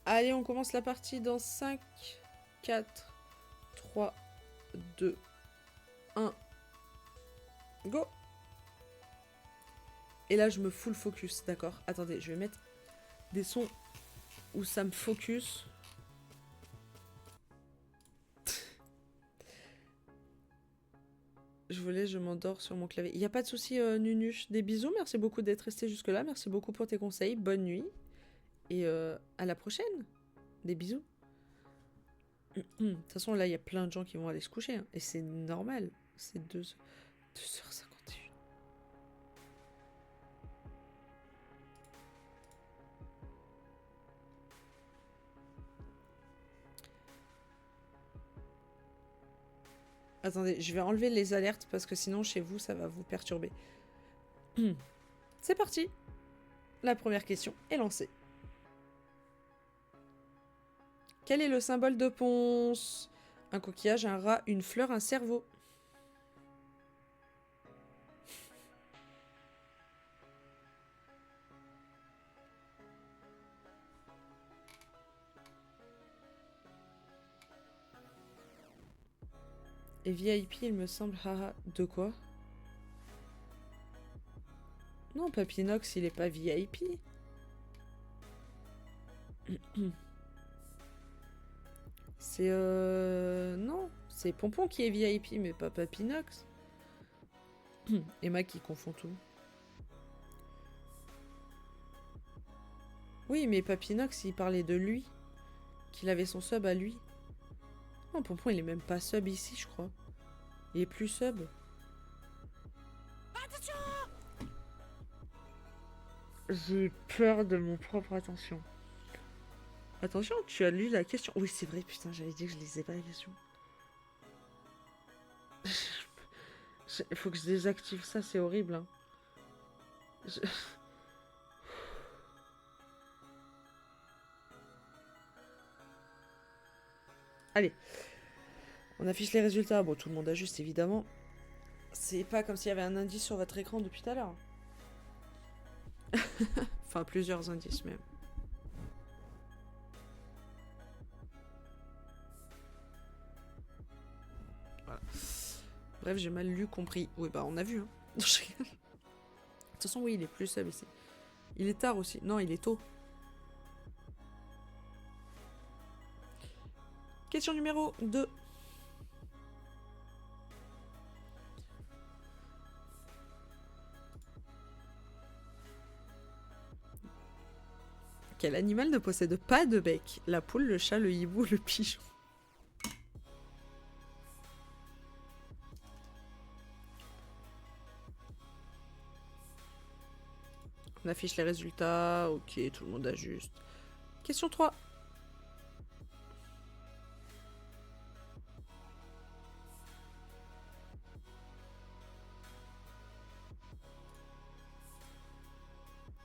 Allez, on commence la partie dans 5, 4, 3, 2, 1. Go! Et là, je me full focus, d'accord? Attendez, je vais mettre des sons où ça me focus. Je m'endors sur mon clavier. Il n'y a pas de souci, Nunuche. Des bisous, merci beaucoup d'être resté jusque-là. Merci beaucoup pour tes conseils. Bonne nuit. Et à la prochaine. Des bisous. De toute façon, là, il y a plein de gens qui vont aller se coucher. Hein, et c'est normal. C'est 2h51. Attendez, je vais enlever les alertes parce que sinon, chez vous, ça va vous perturber. C'est parti. La première question est lancée. Quel est le symbole de Ponce? Un coquillage, un rat, une fleur, un cerveau. Et VIP, il me semble. Haha, de quoi? Non, Papinox, il est pas VIP. C'est non, c'est Pompon qui est VIP, mais pas Papinox. Emma qui confond tout. Oui, mais Papinox, il parlait de lui. Qu'il avait son sub à lui. Non, Pompon, il est même pas sub ici, je crois. Il est plus sub. J'ai peur de mon propre attention. Attention, tu as lu la question. Oui, c'est vrai, putain, j'avais dit que je lisais pas la question. Il faut que je désactive ça, c'est horrible. Hein. Je... Allez. On affiche les résultats. Bon, tout le monde ajuste, évidemment. C'est pas comme s'il y avait un indice sur votre écran depuis tout à l'heure. Enfin, plusieurs indices même. Voilà. Bref, j'ai mal lu, compris. Oui, bah, on a vu. Hein. De toute façon, oui, il est plus sub ici. Il est tard aussi. Non, il est tôt. Question numéro 2. Quel animal ne possède pas de bec? La poule, le chat, le hibou, le pigeon. On affiche les résultats. Ok, tout le monde ajuste. Question 3.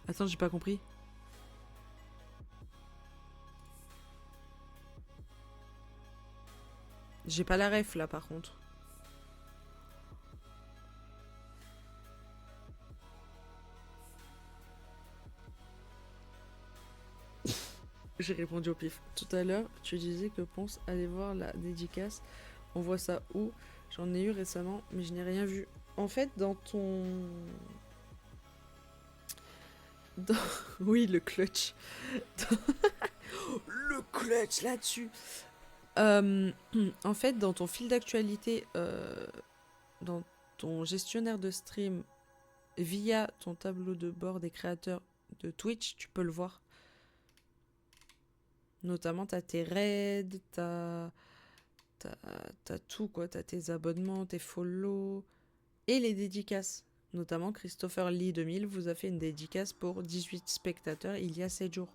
Attends, j'ai pas compris. J'ai pas la ref là par contre. J'ai répondu au pif. Tout à l'heure, tu disais que Ponce allait voir la dédicace. On voit ça où? J'en ai eu récemment, mais je n'ai rien vu. En fait, dans ton... Dans... Oui, le clutch. Le clutch là-dessus. En fait, dans ton fil d'actualité, dans ton gestionnaire de stream, via ton tableau de bord des créateurs de Twitch, tu peux le voir. Notamment, t'as tes raids, t'as tout, quoi. T'as tes abonnements, tes follow et les dédicaces. Notamment, Christopher Lee 2000 vous a fait une dédicace pour 18 spectateurs il y a 7 jours.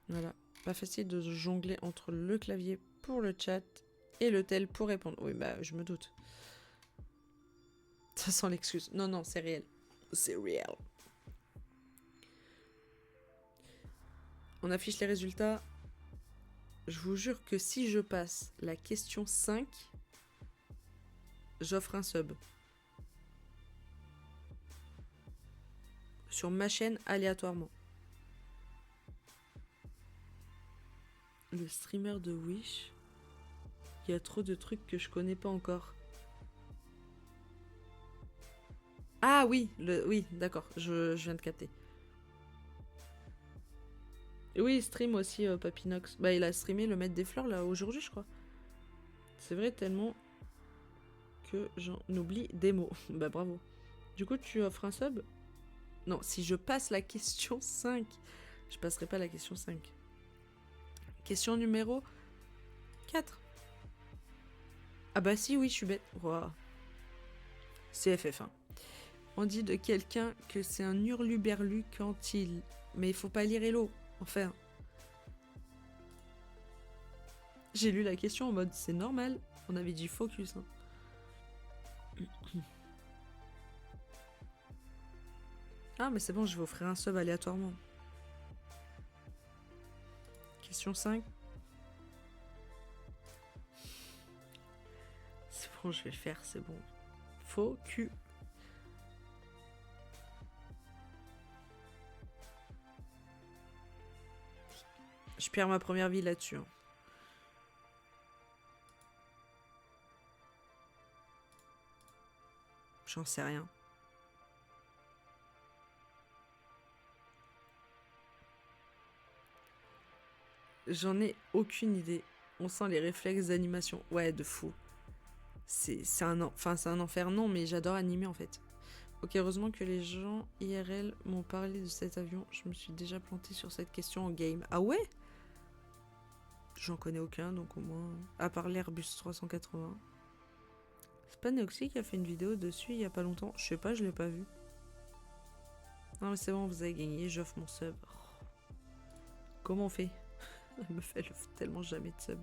Voilà. Pas facile de jongler entre le clavier pour le chat et le tel pour répondre. Oui, bah, je me doute. Ça sent l'excuse. Non, non, c'est réel. C'est réel. On affiche les résultats. Je vous jure que si je passe la question 5, j'offre un sub. Sur ma chaîne aléatoirement. Le streamer de Wish. Il y a trop de trucs que je connais pas encore. Ah oui, oui, d'accord, je viens de capter. Et oui, il stream aussi Papinox. Bah, il a streamé le Maître des Fleurs là aujourd'hui, je crois. C'est vrai, tellement que j'en oublie des mots. Bah, bravo. Du coup, tu offres un sub? Non, si je passe la question 5, je passerai pas la question 5. Question numéro 4. Ah bah si, oui, je suis bête. Wow. C'est FF1. On dit de quelqu'un que c'est un hurluberlu quand il... Mais il faut pas lire Hello. Enfin... J'ai lu la question en mode c'est normal. On avait dit focus. Hein. Ah mais c'est bon, je vais offrir un sub aléatoirement. Question 5. C'est bon, je vais le faire, c'est bon. Focus. Je perds ma première vie là-dessus. Hein. J'en sais rien. J'en ai aucune idée. On sent les réflexes d'animation. Ouais, de fou. C'est un enfer, non, mais j'adore animer en fait. Ok, heureusement que les gens IRL m'ont parlé de cet avion. Je me suis déjà planté sur cette question en game. Ah ouais? J'en connais aucun, donc au moins... À part l'Airbus 380. C'est pas Neoxy qui a fait une vidéo dessus il y a pas longtemps? Je sais pas, je l'ai pas vu. Non mais c'est bon, vous avez gagné, j'offre mon sub. Oh. Comment on fait? Elle me fait tellement jamais de sub.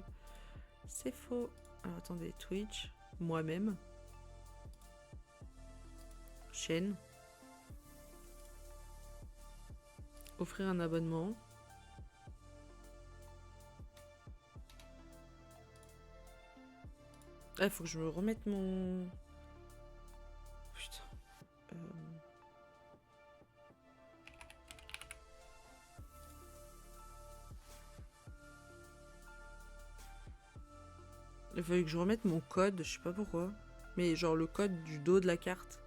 C'est faux. Alors attendez, Twitch, moi-même. Chaîne. Offrir un abonnement. Ah, faut que je me remette mon... Putain. Il fallait que je remette mon code, je sais pas pourquoi. Mais genre le code du dos de la carte.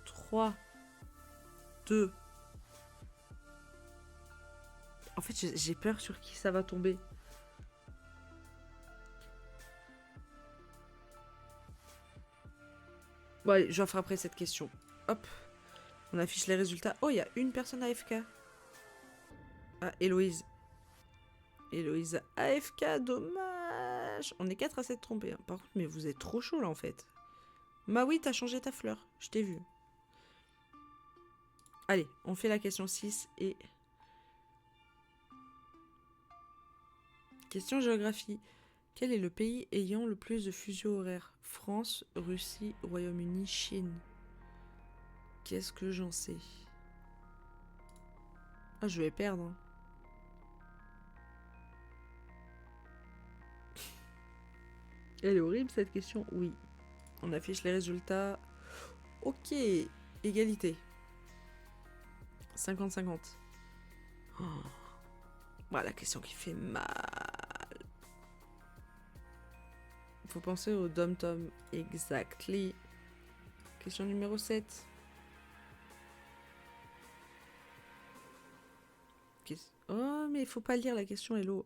3, 2. En fait, j'ai peur sur qui ça va tomber. Bon, allez, j'offre après cette question. Hop. On affiche les résultats. Oh, il y a une personne AFK. Ah, Héloïse. Héloïse AFK, dommage. On est 4 à s'être trompés. Hein. Par contre, mais vous êtes trop chaud là en fait. Bah oui, t'as changé ta fleur. Je t'ai vu. Allez, on fait la question 6 et... Question géographie. Quel est le pays ayant le plus de fuseaux horaires? France, Russie, Royaume-Uni, Chine. Qu'est-ce que j'en sais? Ah, je vais perdre. Hein. Elle est horrible cette question. Oui. On affiche les résultats. Ok. Égalité. 50-50. Oh. Voilà la question qui fait mal. Faut penser au dom-tom. Exactly. Question numéro 7. Oh, mais il faut pas lire la question, hello.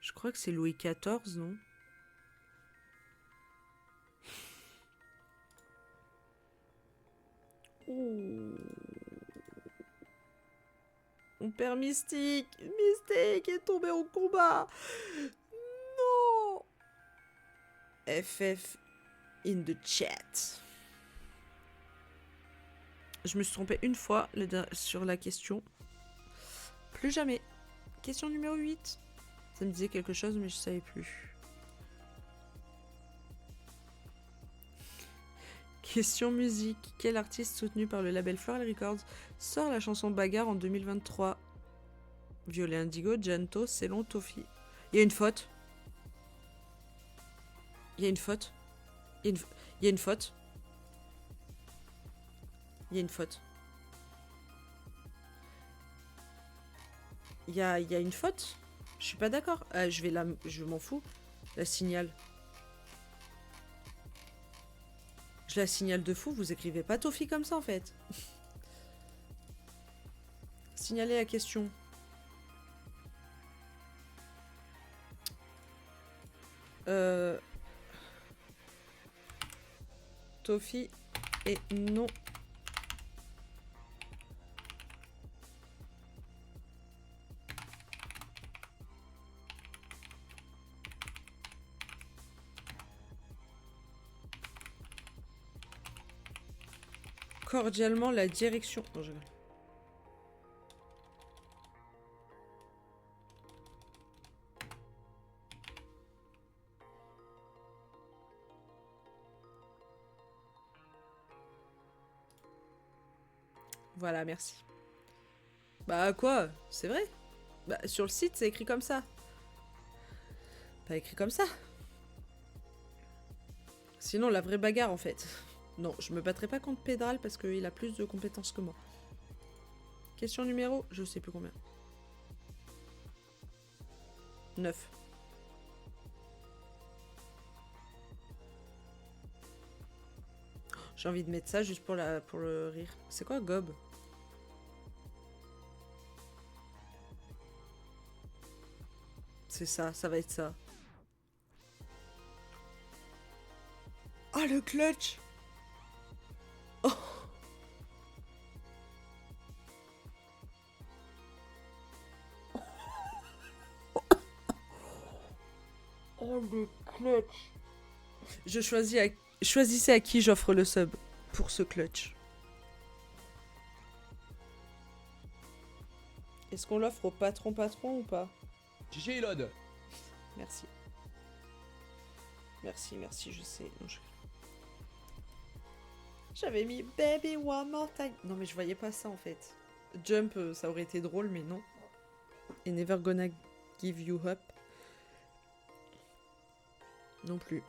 Je crois que c'est Louis XIV, non? Oh. Mon père Mystique. Mystique est tombé au combat. Non. FF in the chat. Je me suis trompée une fois sur la question. Plus jamais. Question numéro 8. Ça me disait quelque chose, mais je savais plus. Question musique. Quel artiste soutenu par le label Floral Records sort la chanson Bagarre en 2023? Violet indigo, Janto, Célon, Toffee. Il y a une faute. Il y a une faute. Il y a une faute. Il y a une faute. Il y a une faute. Je suis pas d'accord. Je m'en fous. La signale. Je la signale de fou. Vous écrivez pas Toffee comme ça en fait. Signalez la question. Toffee et non. Cordialement la direction. Non, je... Voilà, merci. Bah quoi? C'est vrai? Bah sur le site c'est écrit comme ça. Pas écrit comme ça. Sinon la vraie bagarre en fait. Non, je me battrai pas contre Pédral parce qu'il a plus de compétences que moi. Question numéro, je sais plus combien. 9. J'ai envie de mettre ça juste pour le rire. C'est quoi Gob? C'est ça, ça va être ça. Ah, le clutch! Oh! Oh, le clutch! Choisissez à qui j'offre le sub pour ce clutch. Est-ce qu'on l'offre au patron ou pas? GG Elod. Merci. Merci, je sais. Non, j'avais mis Baby One More Time. Non, mais je voyais pas ça en fait. Jump, ça aurait été drôle, mais non. Et Never Gonna Give You Up. Non plus.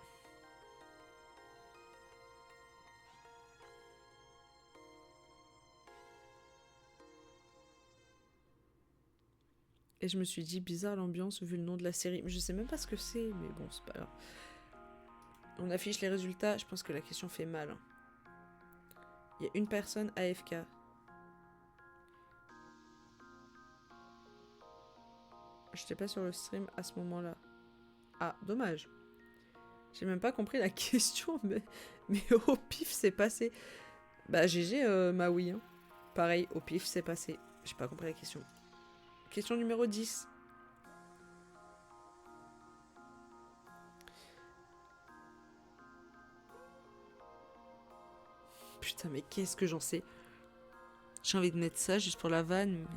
Et je me suis dit, bizarre l'ambiance vu le nom de la série. Je sais même pas ce que c'est, mais bon, c'est pas grave. On affiche les résultats, je pense que la question fait mal. Hein. Il y a une personne AFK. J'étais pas sur le stream à ce moment-là. Ah, dommage. J'ai même pas compris la question, mais au pif c'est passé. Bah GG Maui. Hein. Pareil, au pif c'est passé. J'ai pas compris la question. Question numéro 10. Putain, mais qu'est-ce que j'en sais? J'ai envie de mettre ça juste pour la vanne, mais...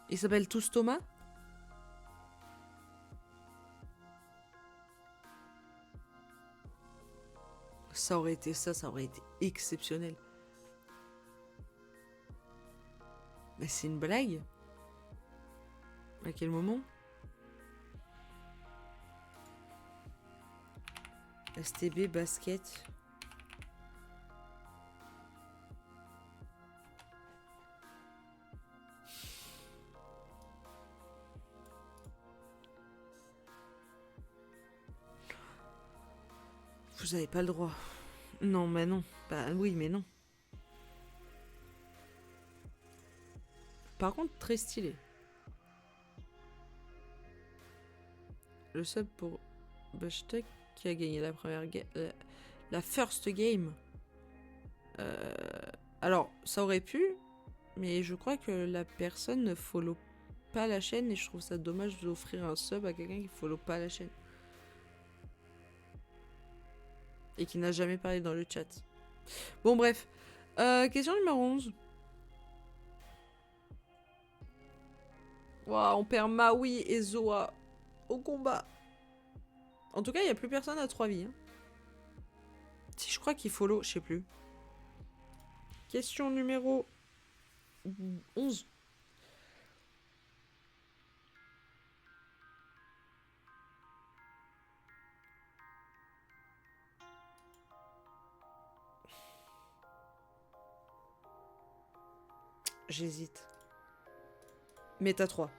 Ils s'appellent tous Thomas? Ça aurait été ça, ça aurait été exceptionnel. Mais c'est une blague? À quel moment? STB, basket... Vous avez pas le droit. Non, mais non. Bah oui, mais non. Par contre, très stylé. Le sub pour Bushtuck qui a gagné la première game. La first game. Alors, ça aurait pu, mais je crois que la personne ne follow pas la chaîne et je trouve ça dommage d'offrir un sub à quelqu'un qui follow pas la chaîne. Et qui n'a jamais parlé dans le chat. Bon, bref. Question numéro 11. Wow, on perd Maui et Zoa au combat. En tout cas, il n'y a plus personne à 3 vies. Hein. Je crois qu'il follow, je sais plus. Question numéro 11. J'hésite. Méta 3.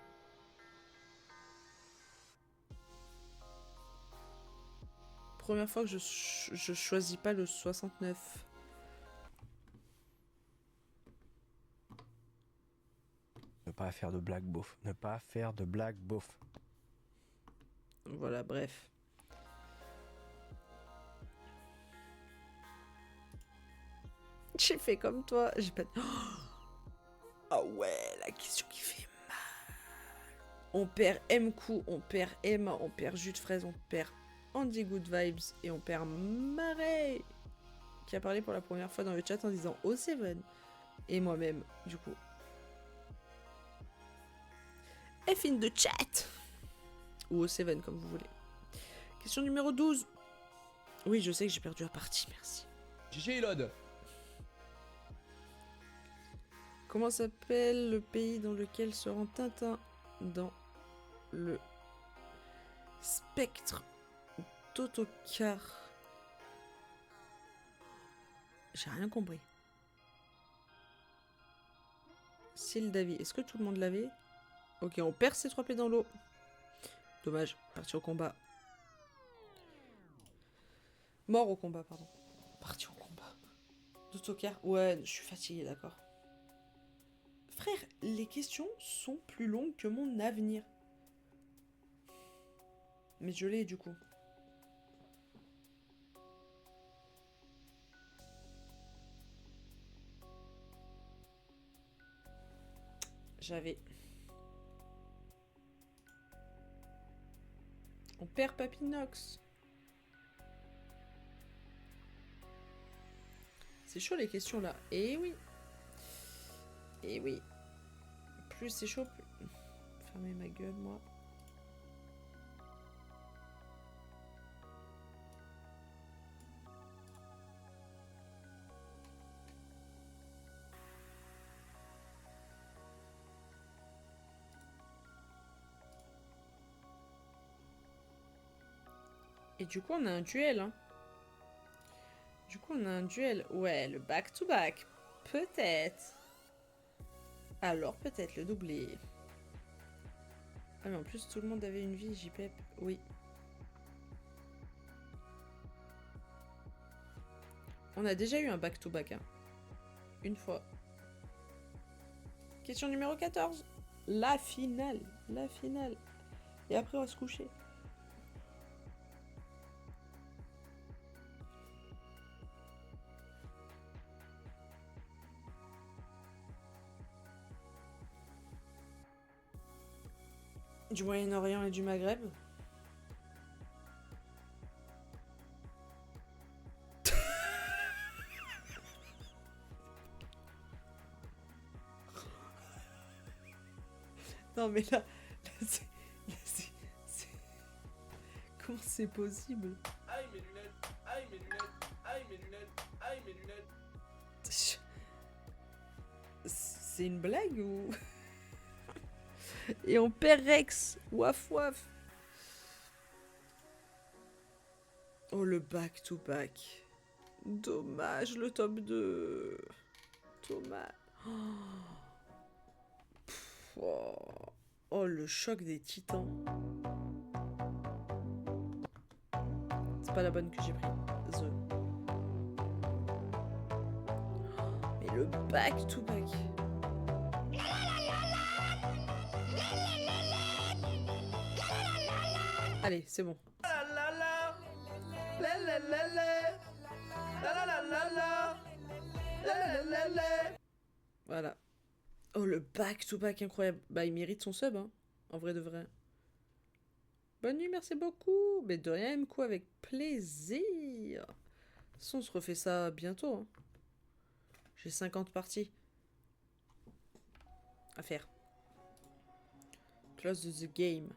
Première fois que je choisis pas le 69. Ne pas faire de blague beauf. Ne pas faire de blague beauf. Voilà, bref. J'ai fait comme toi. J'ai pas... Ah ouais, la question qui fait mal. On perd M-Coup, on perd Emma, on perd Jus de Fraise, on perd Andy Good Vibes et on perd Marais qui a parlé pour la première fois dans le chat en disant Oh Seven. Et moi-même, du coup. F in the chat. Ou O7 comme vous voulez. Question numéro 12. Oui, je sais que j'ai perdu la partie, merci. GG Elod. Comment s'appelle le pays dans lequel se rend Tintin dans le spectre d'Autocar? J'ai rien compris. Sildavie, est-ce que tout le monde l'avait? Ok, on perd ses 3 pieds dans l'eau. Dommage, parti au combat. Mort au combat, pardon. Parti au combat. D'autocar? Ouais, je suis fatigué, d'accord. Frère, les questions sont plus longues que mon avenir. Mais je l'ai du coup. J'avais. On perd Papinox. C'est chaud les questions là. Eh oui. Eh oui. Plus c'est chaud, plus... Fermez ma gueule, moi. Et du coup, on a un duel, hein. Du coup, on a un duel. Ouais, le back-to-back. Peut-être. Alors, peut-être le doublé. Ah, mais en plus, tout le monde avait une vie, JPEP. Oui. On a déjà eu un back-to-back, hein. Une fois. Question numéro 14. La finale. La finale. Et après, on va se coucher. Du Moyen-Orient et du Maghreb. Non mais là c'est... Comment c'est possible? Aïe mes lunettes. Aïe mes lunettes. Aïe mes lunettes. Aïe mes lunettes. C'est une blague ou... Et on perd Rex. Waf waf. Oh le back to back. Dommage le top 2. Dommage. Oh. Oh le choc des titans. C'est pas la bonne que j'ai pris. The. Mais le back to back. Allez, c'est bon. Voilà. Oh, le back-to-back incroyable. Bah, il mérite son sub, hein. En vrai de vrai. Bonne nuit, merci beaucoup. Mais de rien, MQ, avec plaisir. De toute façon, on se refait ça bientôt, hein. J'ai 50 parties à faire. Close the game.